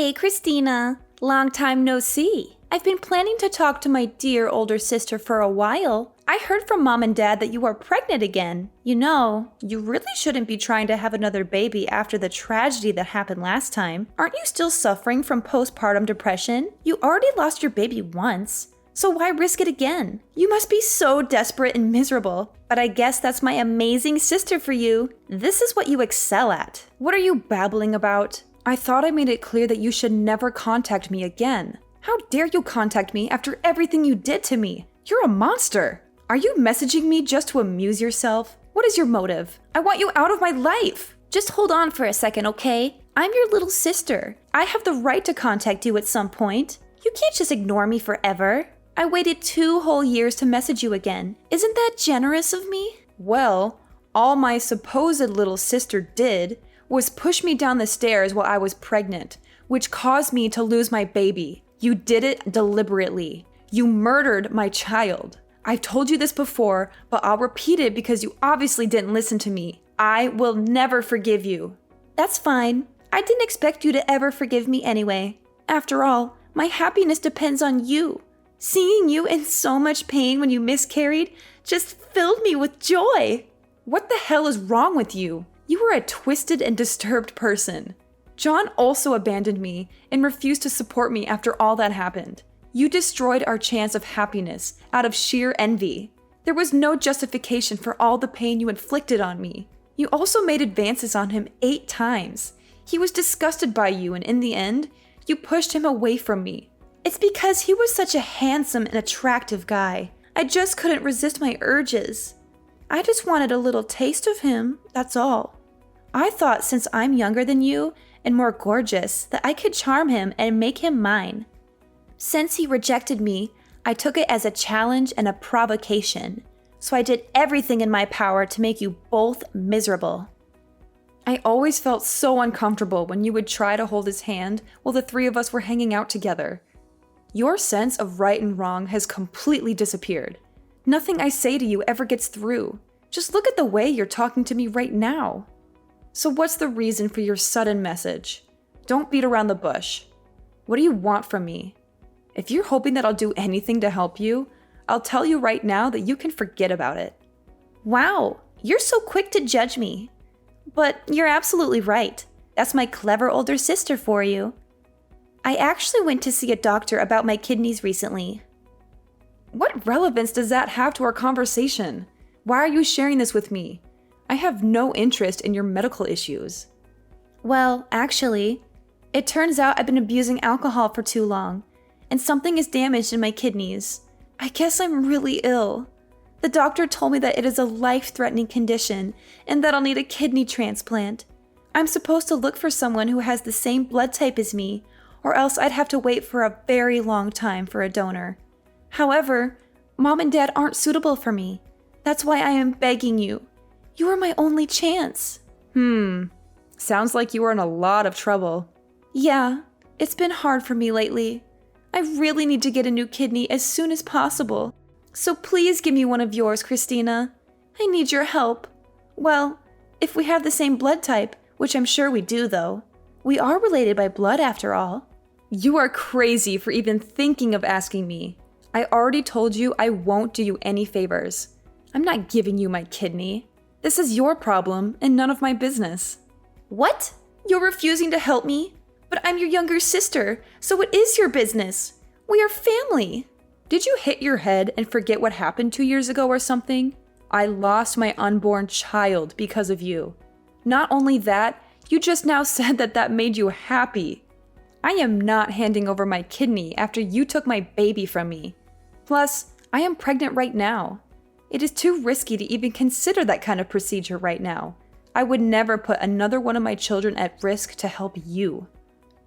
Hey, Christina. Long time no see. I've been planning to talk to my dear older sister for a while. I heard from Mom and Dad that you are pregnant again. You know, you really shouldn't be trying to have another baby after the tragedy that happened last time. Aren't you still suffering from postpartum depression? You already lost your baby once. So why risk it again? You must be so desperate and miserable. But I guess that's my amazing sister for you. This is what you excel at. What are you babbling about? I thought I made it clear that you should never contact me again. How dare you contact me after everything you did to me? You're a monster. Are you messaging me just to amuse yourself? What is your motive? I want you out of my life. Just hold on for a second, okay? I'm your little sister. I have the right to contact you at some point. You can't just ignore me forever. I waited 2 whole years to message you again. Isn't that generous of me? Well, all my supposed little sister did was push me down the stairs while I was pregnant, which caused me to lose my baby. You did it deliberately. You murdered my child. I've told you this before, but I'll repeat it because you obviously didn't listen to me. I will never forgive you. That's fine. I didn't expect you to ever forgive me anyway. After all, my happiness depends on you. Seeing you in so much pain when you miscarried just filled me with joy. What the hell is wrong with you? You are a twisted and disturbed person. John also abandoned me and refused to support me after all that happened. You destroyed our chance of happiness out of sheer envy. There was no justification for all the pain you inflicted on me. You also made advances on him 8 times. He was disgusted by you, and in the end, you pushed him away from me. It's because he was such a handsome and attractive guy. I just couldn't resist my urges. I just wanted a little taste of him, that's all. I thought since I'm younger than you and more gorgeous that I could charm him and make him mine. Since he rejected me, I took it as a challenge and a provocation. So I did everything in my power to make you both miserable. I always felt so uncomfortable when you would try to hold his hand while the 3 of us were hanging out together. Your sense of right and wrong has completely disappeared. Nothing I say to you ever gets through. Just look at the way you're talking to me right now. So what's the reason for your sudden message? Don't beat around the bush. What do you want from me? If you're hoping that I'll do anything to help you, I'll tell you right now that you can forget about it. Wow, you're so quick to judge me. But you're absolutely right. That's my clever older sister for you. I actually went to see a doctor about my kidneys recently. What relevance does that have to our conversation? Why are you sharing this with me? I have no interest in your medical issues. Well, actually, it turns out I've been abusing alcohol for too long, and something is damaged in my kidneys. I guess I'm really ill. The doctor told me that it is a life-threatening condition and that I'll need a kidney transplant. I'm supposed to look for someone who has the same blood type as me, or else I'd have to wait for a very long time for a donor. However, Mom and Dad aren't suitable for me. That's why I am begging you. You are my only chance. Sounds like you are in a lot of trouble. Yeah, it's been hard for me lately. I really need to get a new kidney as soon as possible. So please give me one of yours, Christina. I need your help. Well, if we have the same blood type, which I'm sure we do though. We are related by blood after all. You are crazy for even thinking of asking me. I already told you I won't do you any favors. I'm not giving you my kidney. This is your problem and none of my business. What? You're refusing to help me? But I'm your younger sister, so it is your business. We are family. Did you hit your head and forget what happened 2 years ago or something? I lost my unborn child because of you. Not only that, you just now said that made you happy. I am not handing over my kidney after you took my baby from me. Plus, I am pregnant right now. It is too risky to even consider that kind of procedure right now. I would never put another one of my children at risk to help you.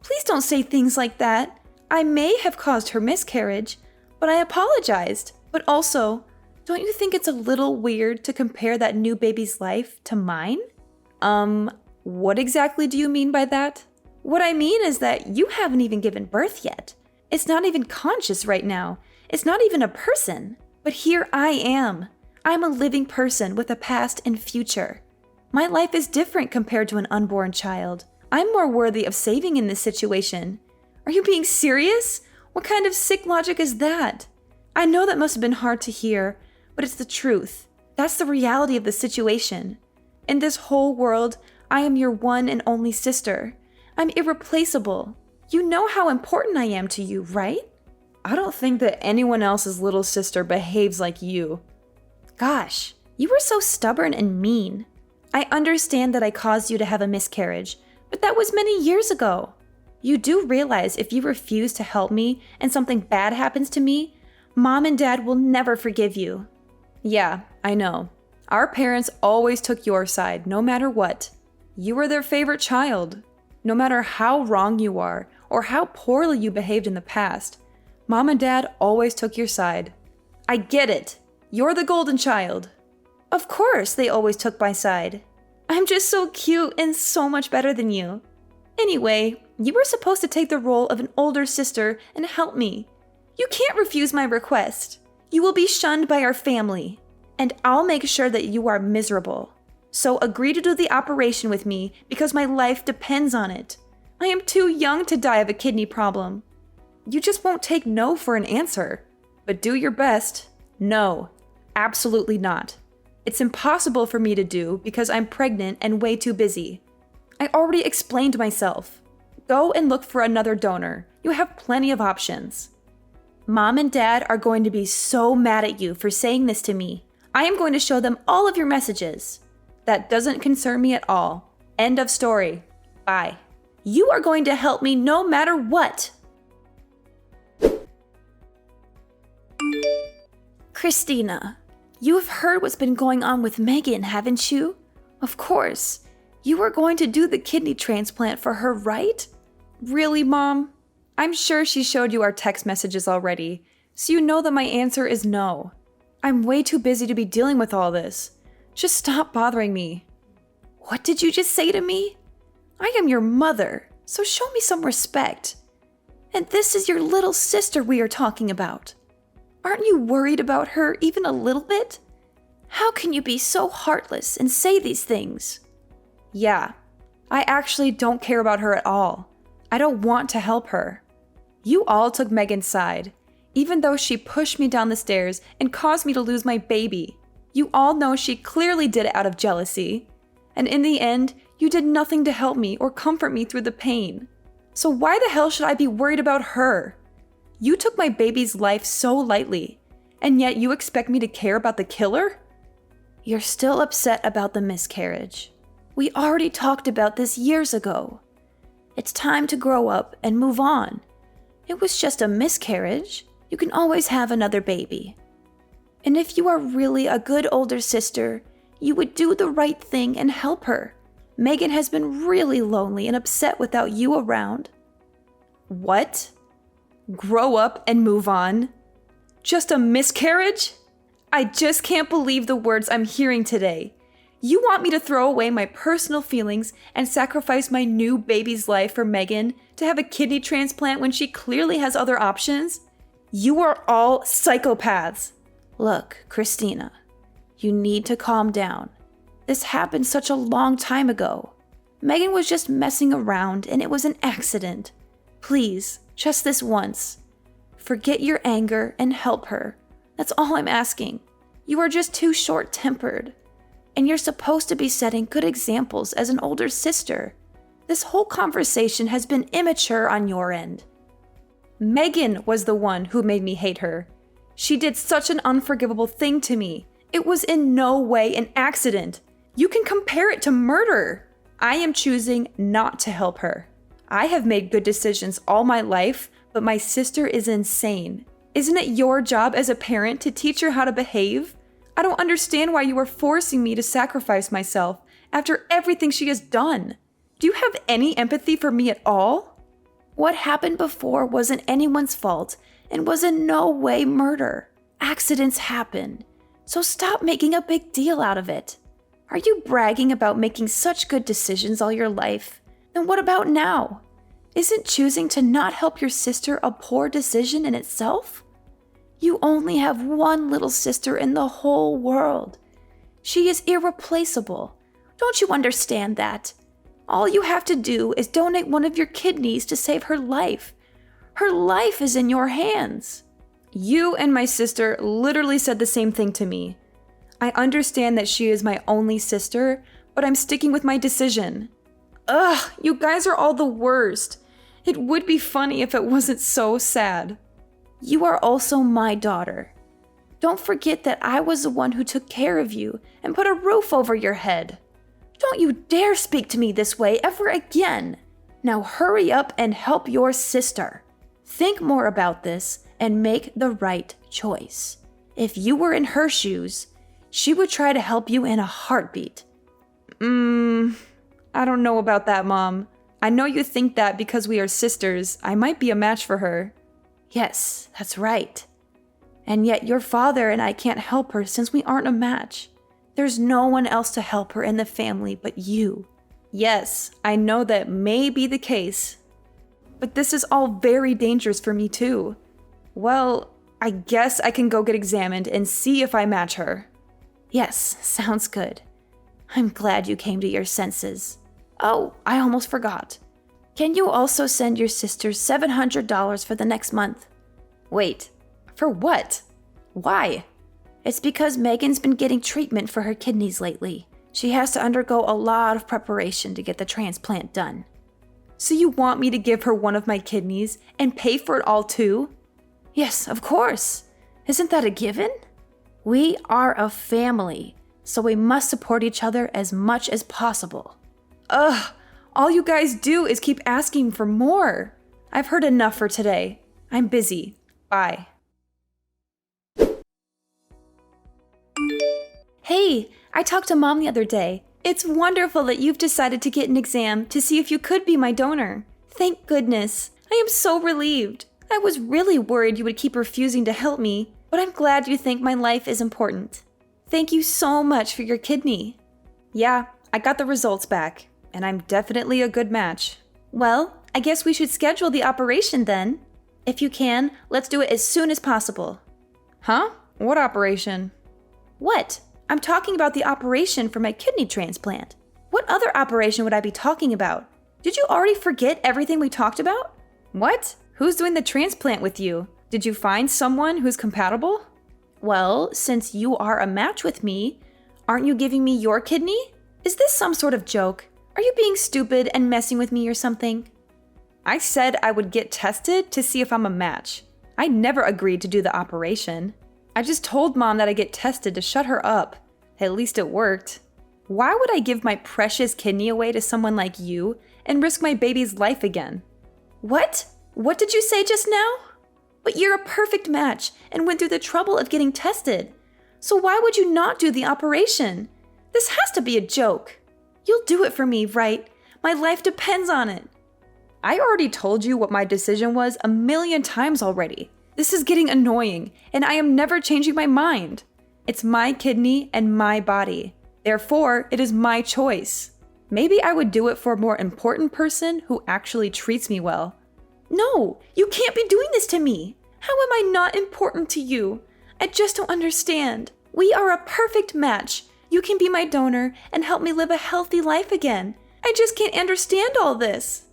Please don't say things like that. I may have caused her miscarriage, but I apologized. But also, don't you think it's a little weird to compare that new baby's life to mine? What exactly do you mean by that? What I mean is that you haven't even given birth yet. It's not even conscious right now. It's not even a person. But here I am. I'm a living person with a past and future. My life is different compared to an unborn child. I'm more worthy of saving in this situation. Are you being serious? What kind of sick logic is that? I know that must have been hard to hear, but it's the truth. That's the reality of the situation. In this whole world, I am your one and only sister. I'm irreplaceable. You know how important I am to you, right? I don't think that anyone else's little sister behaves like you. Gosh, you were so stubborn and mean. I understand that I caused you to have a miscarriage, but that was many years ago. You do realize if you refuse to help me and something bad happens to me, Mom and Dad will never forgive you. Yeah, I know. Our parents always took your side, no matter what. You were their favorite child. No matter how wrong you are or how poorly you behaved in the past, Mom and Dad always took your side. I get it. You're the golden child. Of course they always took my side. I'm just so cute and so much better than you. Anyway, you were supposed to take the role of an older sister and help me. You can't refuse my request. You will be shunned by our family, and I'll make sure that you are miserable. So agree to do the operation with me because my life depends on it. I am too young to die of a kidney problem. You just won't take no for an answer. But do your best. No, absolutely not. It's impossible for me to do because I'm pregnant and way too busy. I already explained myself. Go and look for another donor. You have plenty of options. Mom and Dad are going to be so mad at you for saying this to me. I am going to show them all of your messages. That doesn't concern me at all. End of story. Bye. You are going to help me no matter what. Christina, you have heard what's been going on with Megan, haven't you? Of course. You are going to do the kidney transplant for her, right? Really, Mom? I'm sure she showed you our text messages already, so you know that my answer is no. I'm way too busy to be dealing with all this. Just stop bothering me. What did you just say to me? I am your mother, so show me some respect. And this is your little sister we are talking about. Aren't you worried about her even a little bit? How can you be so heartless and say these things? Yeah, I actually don't care about her at all. I don't want to help her. You all took Megan's side, even though she pushed me down the stairs and caused me to lose my baby. You all know she clearly did it out of jealousy. And in the end, you did nothing to help me or comfort me through the pain. So why the hell should I be worried about her? You took my baby's life so lightly, and yet you expect me to care about the killer? You're still upset about the miscarriage. We already talked about this years ago. It's time to grow up and move on. It was just a miscarriage. You can always have another baby. And if you are really a good older sister, you would do the right thing and help her. Megan has been really lonely and upset without you around. What? Grow up and move on? Just a miscarriage? I just can't believe the words I'm hearing today. You want me to throw away my personal feelings and sacrifice my new baby's life for Megan to have a kidney transplant when she clearly has other options? You are all psychopaths. Look, Christina, you need to calm down. This happened such a long time ago. Megan was just messing around and it was an accident. Please, just this once. Forget your anger and help her. That's all I'm asking. You are just too short-tempered. And you're supposed to be setting good examples as an older sister. This whole conversation has been immature on your end. Megan was the one who made me hate her. She did such an unforgivable thing to me. It was in no way an accident. You can compare it to murder. I am choosing not to help her. I have made good decisions all my life, but my sister is insane. Isn't it your job as a parent to teach her how to behave? I don't understand why you are forcing me to sacrifice myself after everything she has done. Do you have any empathy for me at all? What happened before wasn't anyone's fault and was in no way murder. Accidents happen, so stop making a big deal out of it. Are you bragging about making such good decisions all your life? Then what about now? Isn't choosing to not help your sister a poor decision in itself? You only have one little sister in the whole world. She is irreplaceable. Don't you understand that? All you have to do is donate one of your kidneys to save her life. Her life is in your hands. You and my sister literally said the same thing to me. I understand that she is my only sister, but I'm sticking with my decision. Ugh, you guys are all the worst. It would be funny if it wasn't so sad. You are also my daughter. Don't forget that I was the one who took care of you and put a roof over your head. Don't you dare speak to me this way ever again. Now hurry up and help your sister. Think more about this and make the right choice. If you were in her shoes, she would try to help you in a heartbeat. I don't know about that, Mom. I know you think that because we are sisters, I might be a match for her. Yes, that's right. And yet your father and I can't help her since we aren't a match. There's no one else to help her in the family but you. Yes, I know that may be the case. But this is all very dangerous for me too. Well, I guess I can go get examined and see if I match her. Yes, sounds good. I'm glad you came to your senses. Oh, I almost forgot. Can you also send your sister $700 for the next month? Wait, for what? Why? It's because Megan's been getting treatment for her kidneys lately. She has to undergo a lot of preparation to get the transplant done. So you want me to give her one of my kidneys and pay for it all too? Yes, of course. Isn't that a given? We are a family, so we must support each other as much as possible. Ugh, all you guys do is keep asking for more. I've heard enough for today. I'm busy. Bye. Hey, I talked to Mom the other day. It's wonderful that you've decided to get an exam to see if you could be my donor. Thank goodness. I am so relieved. I was really worried you would keep refusing to help me, but I'm glad you think my life is important. Thank you so much for your kidney. Yeah, I got the results back, and I'm definitely a good match. Well, I guess we should schedule the operation then. If you can, let's do it as soon as possible. Huh? What operation? What? I'm talking about the operation for my kidney transplant. What other operation would I be talking about? Did you already forget everything we talked about? What? Who's doing the transplant with you? Did you find someone who's compatible? Well, since you are a match with me, aren't you giving me your kidney? Is this some sort of joke? Are you being stupid and messing with me or something? I said I would get tested to see if I'm a match. I never agreed to do the operation. I just told Mom that I'd get tested to shut her up. At least it worked. Why would I give my precious kidney away to someone like you and risk my baby's life again? What? What did you say just now? But you're a perfect match and went through the trouble of getting tested. So why would you not do the operation? This has to be a joke. You'll do it for me, right? My life depends on it. I already told you what my decision was 1,000,000 times already. This is getting annoying, and I am never changing my mind. It's my kidney and my body. Therefore, it is my choice. Maybe I would do it for a more important person who actually treats me well. No, you can't be doing this to me. How am I not important to you? I just don't understand. We are a perfect match. You can be my donor and help me live a healthy life again. I just can't understand all this.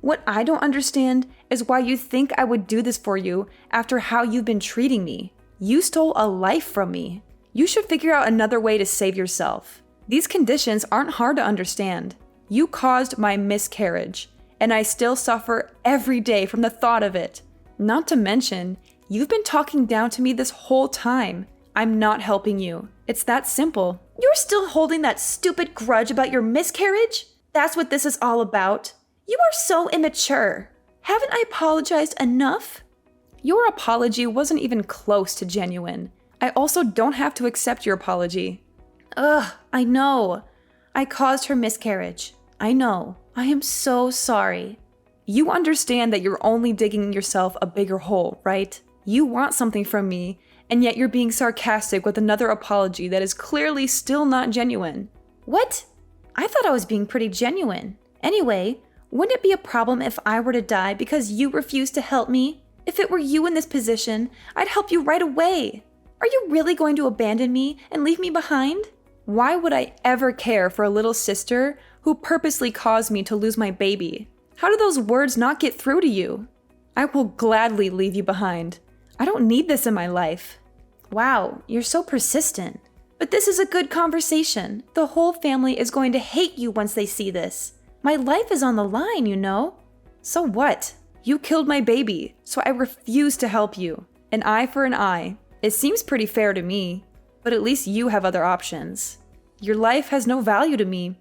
What I don't understand is why you think I would do this for you after how you've been treating me. You stole a life from me. You should figure out another way to save yourself. These conditions aren't hard to understand. You caused my miscarriage, and I still suffer every day from the thought of it. Not to mention, you've been talking down to me this whole time. I'm not helping you. It's that simple. You're still holding that stupid grudge about your miscarriage? That's what this is all about. You are so immature. Haven't I apologized enough? Your apology wasn't even close to genuine. I also don't have to accept your apology. Ugh, I know. I caused her miscarriage. I know. I am so sorry. You understand that you're only digging yourself a bigger hole, right? You want something from me, and yet you're being sarcastic with another apology that is clearly still not genuine. What? I thought I was being pretty genuine. Anyway, wouldn't it be a problem if I were to die because you refused to help me? If it were you in this position, I'd help you right away. Are you really going to abandon me and leave me behind? Why would I ever care for a little sister who purposely caused me to lose my baby. How do those words not get through to you? I will gladly leave you behind. I don't need this in my life. Wow, you're so persistent. But this is a good conversation. The whole family is going to hate you once they see this. My life is on the line, you know. So what? You killed my baby, so I refuse to help you. An eye for an eye. It seems pretty fair to me, but at least you have other options. Your life has no value to me.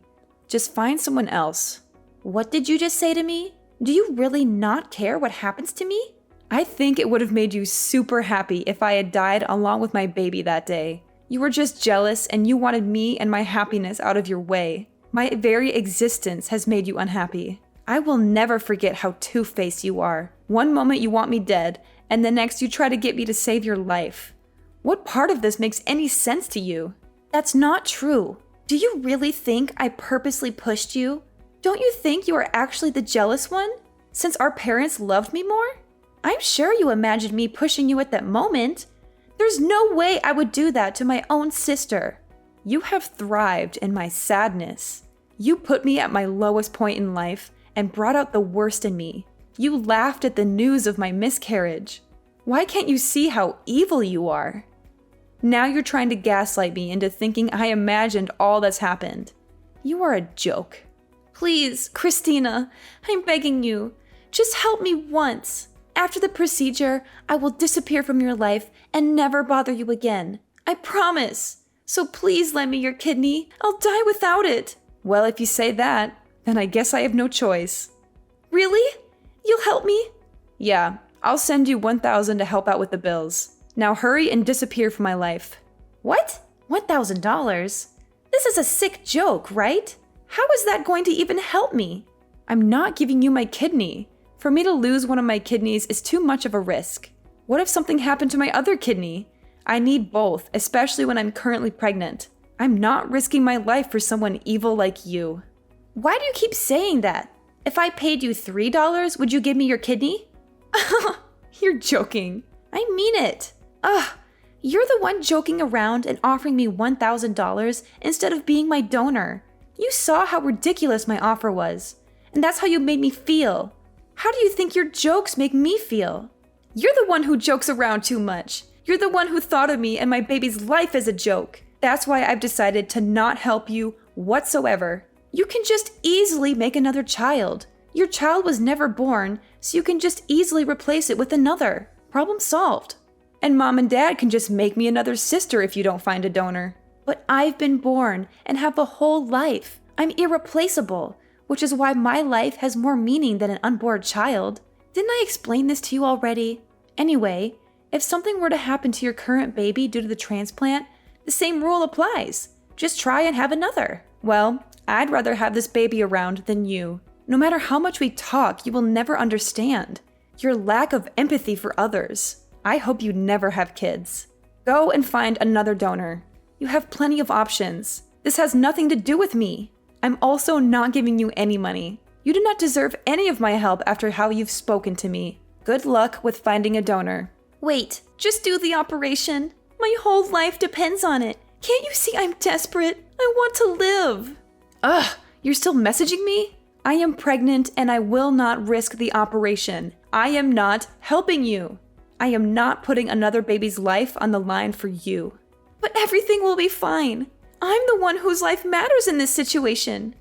Just find someone else. What did you just say to me? Do you really not care what happens to me? I think it would have made you super happy if I had died along with my baby that day. You were just jealous and you wanted me and my happiness out of your way. My very existence has made you unhappy. I will never forget how two-faced you are. One moment you want me dead, and the next you try to get me to save your life. What part of this makes any sense to you? That's not true. Do you really think I purposely pushed you? Don't you think you are actually the jealous one, since our parents loved me more? I'm sure you imagined me pushing you at that moment. There's no way I would do that to my own sister. You have thrived in my sadness. You put me at my lowest point in life and brought out the worst in me. You laughed at the news of my miscarriage. Why can't you see how evil you are? Now you're trying to gaslight me into thinking I imagined all that's happened. You are a joke. Please, Christina, I'm begging you. Just help me once. After the procedure, I will disappear from your life and never bother you again. I promise. So please lend me your kidney. I'll die without it. Well, if you say that, then I guess I have no choice. Really? You'll help me? Yeah, I'll send you $1,000 to help out with the bills. Now hurry and disappear from my life. What? $1,000? This is a sick joke, right? How is that going to even help me? I'm not giving you my kidney. For me to lose one of my kidneys is too much of a risk. What if something happened to my other kidney? I need both, especially when I'm currently pregnant. I'm not risking my life for someone evil like you. Why do you keep saying that? If I paid you $3, would you give me your kidney? You're joking. I mean it. Ugh, you're the one joking around and offering me $1,000 instead of being my donor. You saw how ridiculous my offer was, and that's how you made me feel. How do you think your jokes make me feel? You're the one who jokes around too much. You're the one who thought of me and my baby's life as a joke. That's why I've decided to not help you whatsoever. You can just easily make another child. Your child was never born, so you can just easily replace it with another. Problem solved. And mom and dad can just make me another sister if you don't find a donor. But I've been born and have a whole life. I'm irreplaceable, which is why my life has more meaning than an unborn child. Didn't I explain this to you already? Anyway, if something were to happen to your current baby due to the transplant, the same rule applies. Just try and have another. Well, I'd rather have this baby around than you. No matter how much we talk, you will never understand. Your lack of empathy for others. I hope you never have kids. Go and find another donor. You have plenty of options. This has nothing to do with me. I'm also not giving you any money. You do not deserve any of my help after how you've spoken to me. Good luck with finding a donor. Wait, just do the operation. My whole life depends on it. Can't you see I'm desperate? I want to live. Ugh, you're still messaging me? I am pregnant and I will not risk the operation. I am not helping you. I am not putting another baby's life on the line for you. But everything will be fine. I'm the one whose life matters in this situation.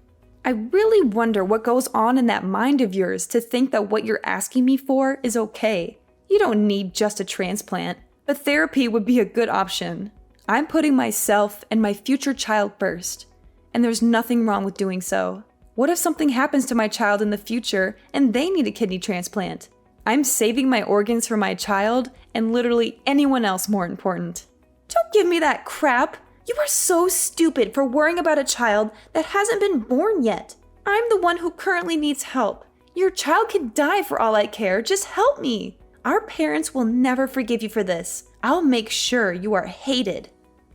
I really wonder what goes on in that mind of yours to think that what you're asking me for is okay. You don't need just a transplant, but therapy would be a good option. I'm putting myself and my future child first, and there's nothing wrong with doing so. What if something happens to my child in the future and they need a kidney transplant? I'm saving my organs for my child and literally anyone else more important. Don't give me that crap. You are so stupid for worrying about a child that hasn't been born yet. I'm the one who currently needs help. Your child could die for all I care. Just help me. Our parents will never forgive you for this. I'll make sure you are hated.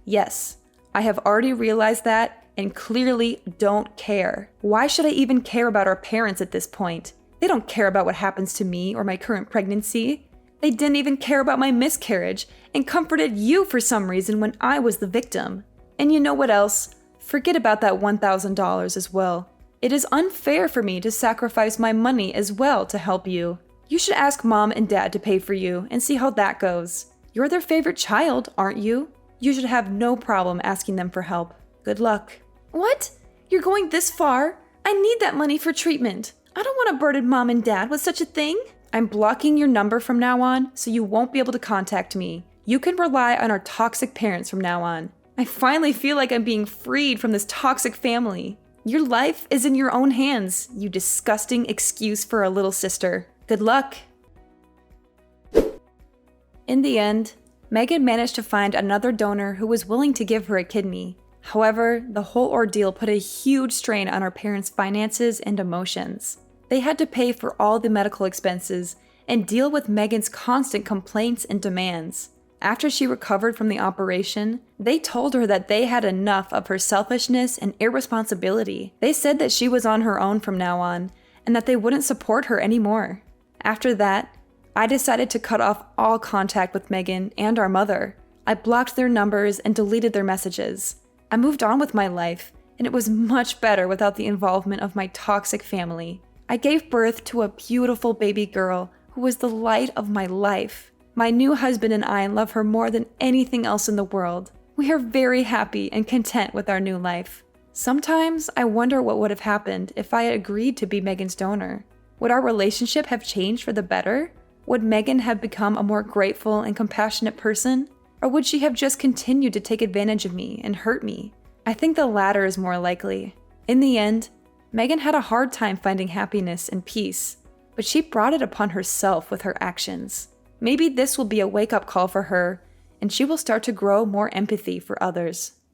Yes, I have already realized that and clearly don't care. Why should I even care about our parents at this point? They don't care about what happens to me or my current pregnancy. They didn't even care about my miscarriage and comforted you for some reason when I was the victim. And you know what else? Forget about that $1,000 as well. It is unfair for me to sacrifice my money as well to help you. You should ask Mom and Dad to pay for you and see how that goes. You're their favorite child, aren't you? You should have no problem asking them for help. Good luck." "What? You're going this far? I need that money for treatment. I don't want to burden Mom and Dad with such a thing." "I'm blocking your number from now on, so you won't be able to contact me. You can rely on our toxic parents from now on. I finally feel like I'm being freed from this toxic family. Your life is in your own hands, you disgusting excuse for a little sister. Good luck." In the end, Megan managed to find another donor who was willing to give her a kidney. However, the whole ordeal put a huge strain on her parents' finances and emotions. They had to pay for all the medical expenses and deal with Megan's constant complaints and demands. After she recovered from the operation, they told her that they had enough of her selfishness and irresponsibility. They said that she was on her own from now on, and that they wouldn't support her anymore. After that, I decided to cut off all contact with Megan and our mother. I blocked their numbers and deleted their messages. I moved on with my life, and it was much better without the involvement of my toxic family. I gave birth to a beautiful baby girl who was the light of my life. My new husband and I love her more than anything else in the world. We are very happy and content with our new life. Sometimes I wonder what would have happened if I had agreed to be Megan's donor. Would our relationship have changed for the better? Would Megan have become a more grateful and compassionate person? Or would she have just continued to take advantage of me and hurt me? I think the latter is more likely. In the end, Megan had a hard time finding happiness and peace, but she brought it upon herself with her actions. Maybe this will be a wake-up call for her, and she will start to grow more empathy for others.